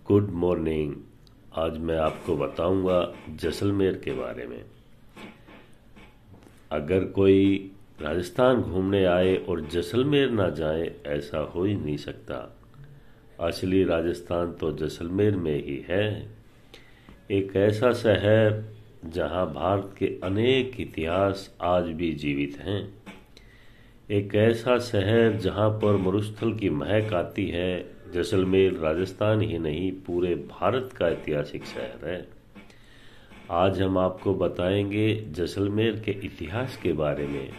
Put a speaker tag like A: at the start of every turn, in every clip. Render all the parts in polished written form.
A: Good morning. आज मैं आपको बताऊंगा जैसलमेर के बारे में। अगर कोई राजस्थान घूमने आए और जैसलमेर ना जाए ऐसा हो ही नहीं सकता। असली राजस्थान तो जैसलमेर में ही है। एक ऐसा शहर जहां भारत के अनेक इतिहास आज भी जीवित हैं। एक ऐसा शहर जहां पर मरुस्थल की महक आती है। जैसलमेर राजस्थान ही नहीं पूरे भारत का ऐतिहासिक शहर है। आज हम आपको बताएंगे जैसलमेर के इतिहास के बारे में।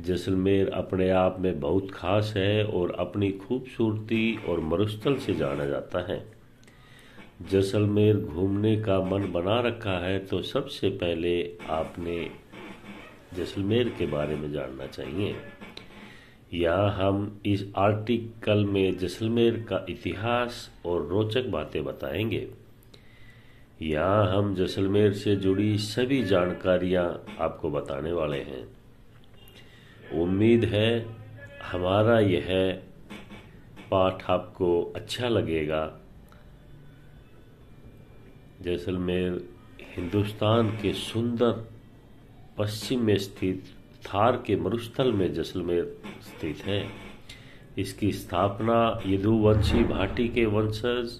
A: जैसलमेर अपने आप में बहुत खास है और अपनी खूबसूरती और मरुस्थल से जाना जाता है। जैसलमेर घूमने का मन बना रखा है तो सबसे पहले आपने जैसलमेर के बारे में जानना चाहिए। यहाँ हम इस आर्टिकल में जैसलमेर का इतिहास और रोचक बातें बताएंगे। यहाँ हम जैसलमेर से जुड़ी सभी जानकारियाँ आपको बताने वाले हैं। उम्मीद है हमारा यह पाठ आपको अच्छा लगेगा। जैसलमेर हिंदुस्तान के सुंदर पश्चिम में स्थित थार के मरुस्थल में जैसलमेर स्थित है। इसकी स्थापना यदुवंशी भाटी के वंशज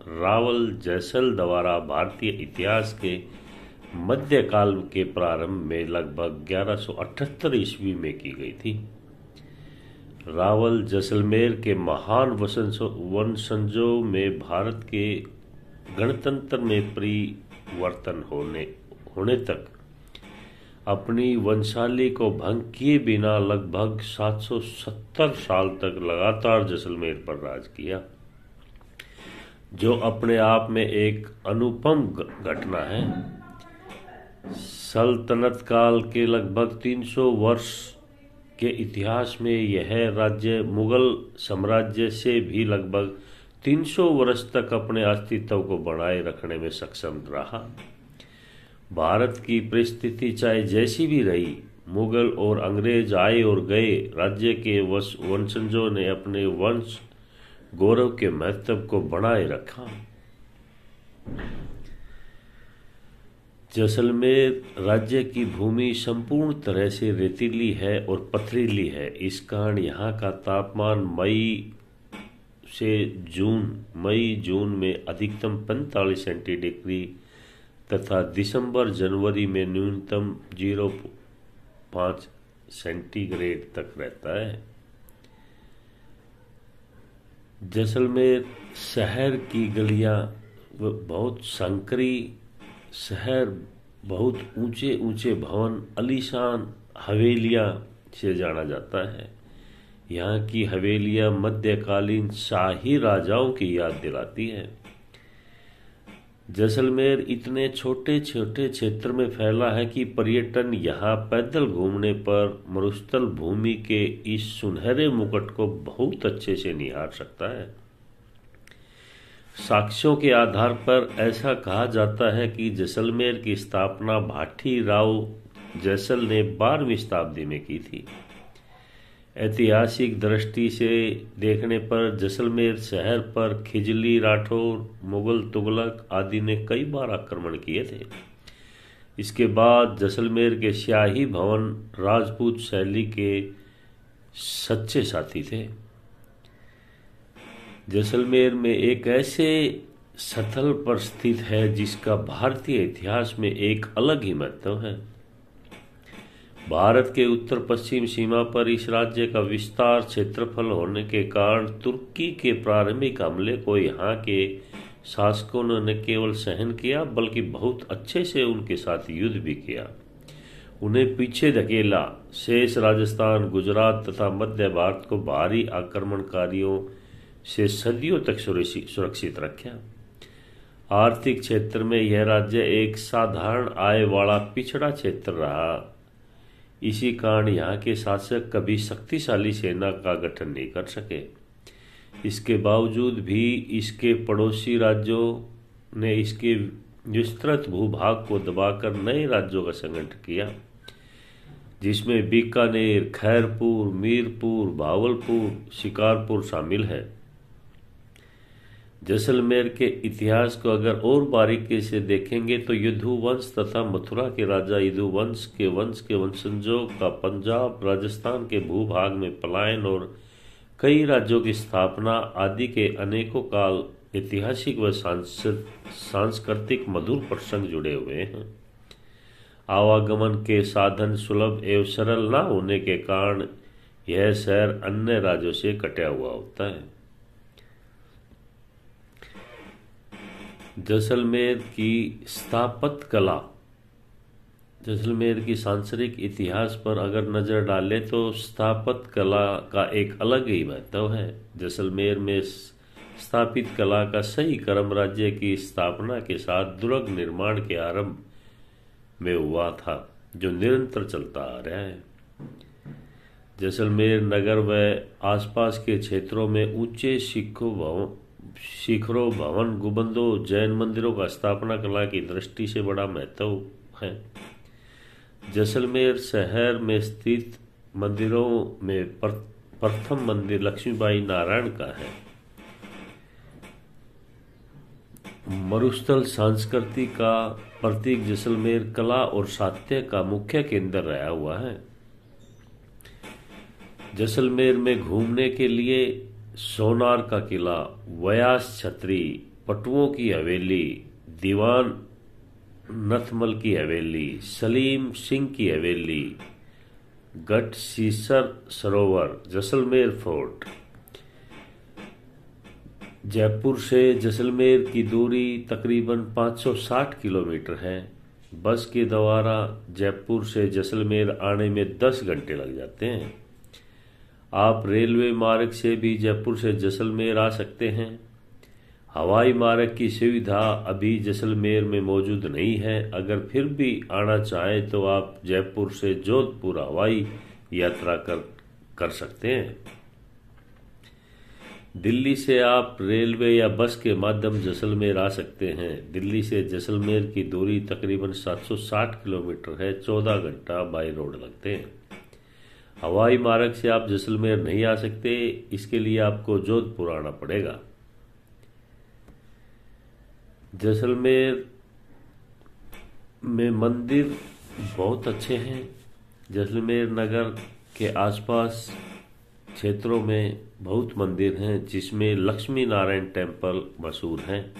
A: रावल जैसल द्वारा भारतीय इतिहास के मध्यकाल के प्रारंभ में लगभग 1178 ईस्वी में की गई थी। रावल जैसलमेर के महान वंशजों में भारत के गणतंत्र में परिवर्तन होने तक अपनी वंशावली को भंग किए बिना लगभग 770 साल तक लगातार जैसलमेर पर राज किया, जो अपने आप में एक अनुपम घटना है। सल्तनत काल के लगभग 300 वर्ष के इतिहास में यह राज्य मुगल साम्राज्य से भी लगभग 300 वर्ष तक अपने अस्तित्व को बनाए रखने में सक्षम रहा। भारत की परिस्थिति चाहे जैसी भी रही, मुगल और अंग्रेज आए और गए, राज्य के वंशजों ने अपने वंश गौरव के महत्व को बनाए रखा। जैसलमेर राज्य की भूमि संपूर्ण तरह से रेतीली है और पथरीली है। इस कारण यहाँ का तापमान मई जून में अधिकतम 45 सेंटीडिग्री तथा दिसंबर जनवरी में न्यूनतम 0.5 सेंटीग्रेड तक रहता है। जैसलमेर शहर की गलियां बहुत संकरी, शहर बहुत ऊंचे ऊंचे भवन, आलीशान हवेलियां से जाना जाता है। यहाँ की हवेलियां मध्यकालीन शाही राजाओं की याद दिलाती है। जैसलमेर इतने छोटे छोटे क्षेत्र में फैला है कि पर्यटन यहाँ पैदल घूमने पर मरुस्थल भूमि के इस सुनहरे मुकुट को बहुत अच्छे से निहार सकता है। साक्ष्यों के आधार पर ऐसा कहा जाता है कि जैसलमेर की स्थापना भाटी राव जैसल ने 12वीं शताब्दी में की थी। ऐतिहासिक दृष्टि से देखने पर जैसलमेर शहर पर खिजली राठौर, मुगल, तुगलक आदि ने कई बार आक्रमण किए थे। इसके बाद जैसलमेर के शाही भवन राजपूत शैली के सच्चे साथी थे। जैसलमेर में एक ऐसे स्थल पर स्थित है जिसका भारतीय इतिहास में एक अलग ही महत्व है। भारत के उत्तर पश्चिम सीमा पर इस राज्य का विस्तार क्षेत्रफल होने के कारण तुर्की के प्रारंभिक हमले को यहाँ के शासकों ने न केवल सहन किया बल्कि बहुत अच्छे से उनके साथ युद्ध भी किया। उन्हें पीछे धकेला। शेष राजस्थान, गुजरात तथा मध्य भारत को बाहरी आक्रमणकारियों से सदियों तक सुरक्षित रखा। आर्थिक क्षेत्र में यह राज्य एक साधारण आय वाला पिछड़ा क्षेत्र रहा। इसी कारण यहाँ के शासक कभी शक्तिशाली सेना का गठन नहीं कर सके। इसके बावजूद भी इसके पड़ोसी राज्यों ने इसके विस्तृत भूभाग को दबाकर नए राज्यों का संगठन किया, जिसमें बीकानेर, खैरपुर, मीरपुर, भावलपुर, शिकारपुर शामिल है। जैसलमेर के इतिहास को अगर और बारीकी से देखेंगे तो यदु वंश तथा मथुरा के राजा यदु वंश के वंशजों का पंजाब राजस्थान के भूभाग में पलायन और कई राज्यों की स्थापना आदि के अनेकों काल ऐतिहासिक व सांस्कृतिक मधुर प्रसंग जुड़े हुए हैं। आवागमन के साधन सुलभ एवं सरल न होने के कारण यह शहर अन्य राज्यों से कटा हुआ होता है। जैसलमेर की स्थापत्य कला, जैसलमेर की सांस्कृतिक इतिहास पर अगर नजर डालें तो स्थापत्य कला का एक अलग ही महत्व है। जैसलमेर में स्थापित कला का सही क्रम राज्य की स्थापना के साथ दुर्ग निर्माण के आरंभ में हुआ था, जो निरंतर चलता आ रहा है। जैसलमेर नगर व आसपास के क्षेत्रों में ऊंचे शिखरों भवन गुंबदों जैन मंदिरों का स्थापना कला की दृष्टि से बड़ा महत्व है। जैसलमेर शहर में स्थित मंदिरों में प्रथम मंदिर लक्ष्मीबाई नारायण का है। मरुस्थल संस्कृति का प्रतीक जैसलमेर कला और साहित्य का मुख्य केंद्र रहा हुआ है। जैसलमेर में घूमने के लिए सोनार का किला, व्यास छतरी, पटुओं की हवेली, दीवान नथमल की हवेली, सलीम सिंह की हवेली, गढ़सीसर सरोवर, जैसलमेर फोर्ट। जयपुर से जैसलमेर की दूरी तकरीबन 560 किलोमीटर है। बस के द्वारा जयपुर से जैसलमेर आने में 10 घंटे लग जाते हैं। आप रेलवे मार्ग से भी जयपुर से जैसलमेर आ सकते हैं। हवाई मार्ग की सुविधा अभी जैसलमेर में मौजूद नहीं है। अगर फिर भी आना चाहें तो आप जयपुर से जोधपुर हवाई यात्रा कर सकते हैं। दिल्ली से आप रेलवे या बस के माध्यम जैसलमेर आ सकते हैं। दिल्ली से जैसलमेर की दूरी तकरीबन 760 किलोमीटर है। 14 घंटा बाई रोड लगते हैं। हवाई मार्ग से आप जैसलमेर नहीं आ सकते, इसके लिए आपको जोधपुर आना पड़ेगा। जैसलमेर में मंदिर बहुत अच्छे हैं। जैसलमेर नगर के आसपास क्षेत्रों में बहुत मंदिर हैं, जिसमें लक्ष्मी नारायण टेम्पल मशहूर हैं।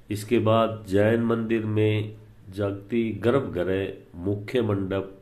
A: इसके बाद जैन मंदिर में जागती गर्भगृह, मुख्य मंडप,